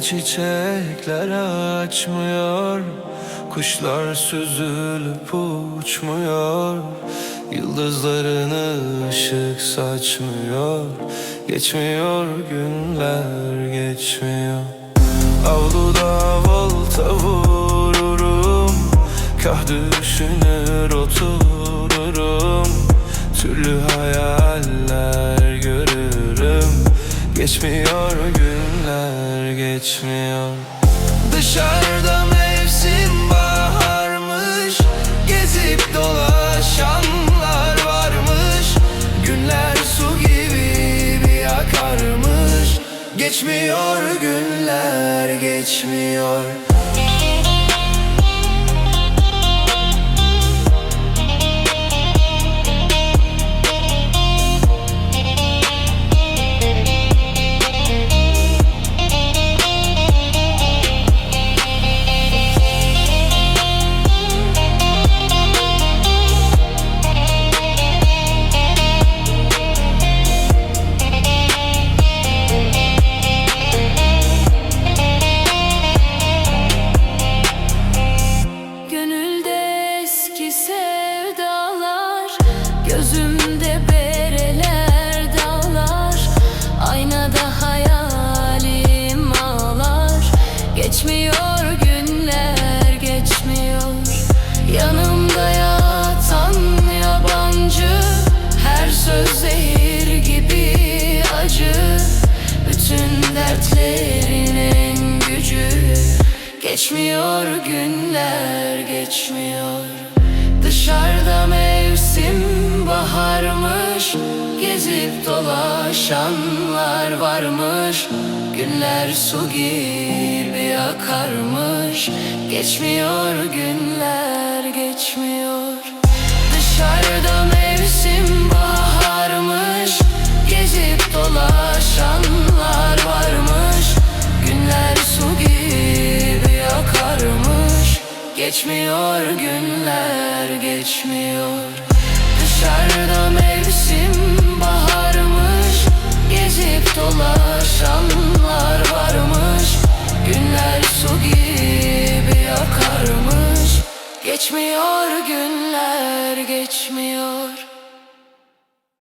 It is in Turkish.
çiçekler açmıyor, kuşlar süzülüp uçmuyor, yıldızlarını ışık saçmıyor. Geçmiyor günler, geçmiyor. Avluda volta vururum, kah düşünür otururum, türlü hayaller görürüm. Geçmiyor günler, geçmiyor. Dışarıda mevsim baharmış, gezip dolaşanlar varmış, günler su gibi bir akarmış. Geçmiyor günler, geçmiyor. Gözümde bereler dağlar, aynada hayalim ağlar. Geçmiyor günler, geçmiyor. Yanımda yatan yabancı, her söz zehir gibi acı. Bütün dertlerin en gücü. Geçmiyor günler, geçmiyor. Dışarıda mevsim baharmış, gezip dolaşanlar varmış, günler su gibi akarmış. Geçmiyor günler, geçmiyor. Dışarıda mevsim baharmış, gezip dolaşanlar varmış, günler su gibi akarmış. Geçmiyor günler, geçmiyor. Dışarıda mevsim baharmış, gezip dolaşanlar varmış, günler su gibi akarmış. Geçmiyor günler, geçmiyor.